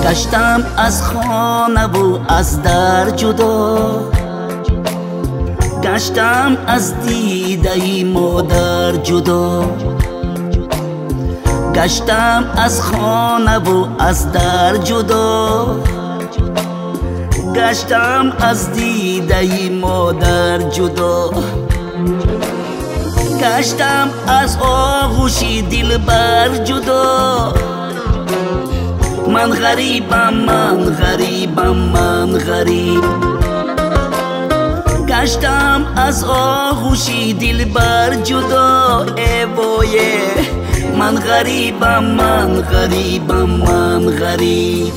گشتم از خانه و از در جدا، گشتم از دیده مادر جدا، گشتم از خانه و از در جدا، گشتم از دیده مادر جدا، گشتم از آغوش دلبر جدا. من غریبم، من غریبم، من غریب، گشتم از آغوش دلبر جدا. ای وای من غریبم، من غریبم، من غریب.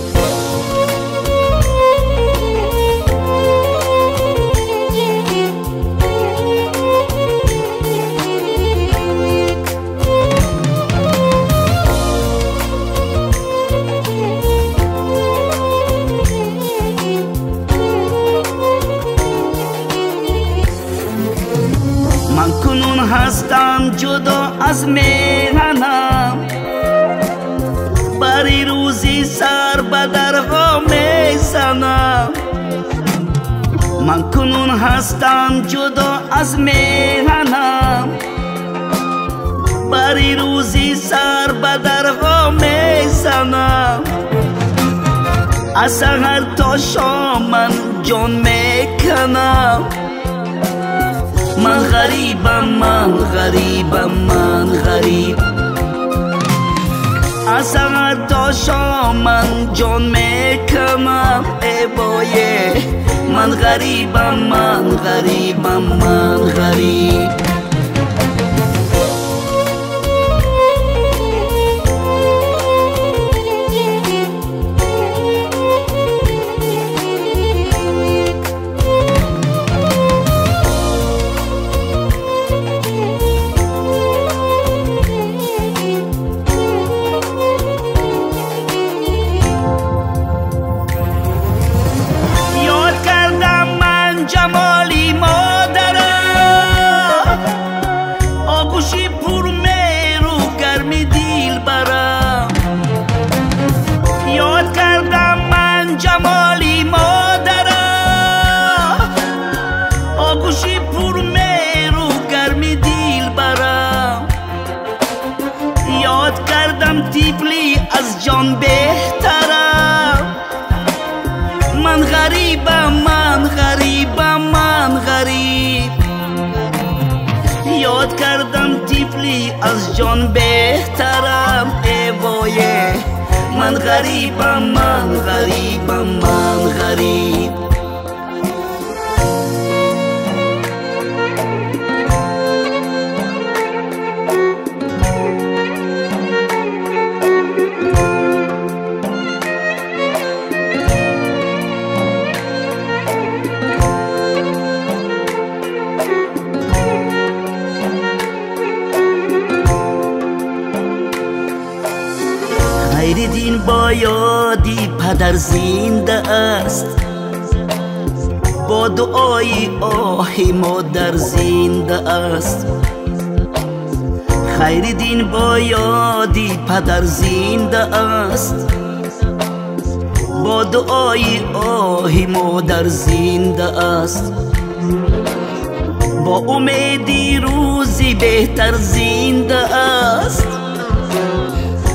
من کنون هستم جدا از میهنم، بری روزی سر به درها میزنم. من کنون هستم جدا از میهنم، بری روزی سر به درها میزنم. از سحر تا شام من جان میکنم. من غریبم، من غریبم، من غریب، از سحر تا شام من جان میکنم. ای وای من غریبم، من غریبم، من غریب. جمالی مادرم، آغوشی پر میرو گرمی دیل برم. یاد کردم من جمالی مادرم، آغوشی پر میرو گرمی دیل برم. یاد کردم طفلی از جان بهترم. من غریبم، من غریبم، من غریب، یاد کردم طفلی از جان بهترم. ای وای من غریبم، من غریبم، من غریب. خیرالدین با یادی پدر زنده است، با دعای آه مادر زنده است. خیرالدین با یادی پدر زنده است، با دعای آه مادر زنده است. با امیدی روزی بهتر زنده است.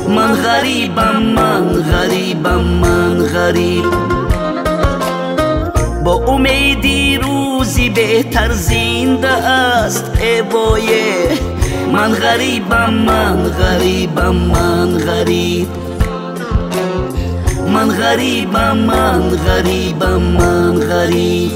من غریبم، من غریبم، من غریب، با امیدی روزی بهتر زنده است. ای وای من غریبم، من غریبم، من غریب، من غریبم، من غریبم، من غریب.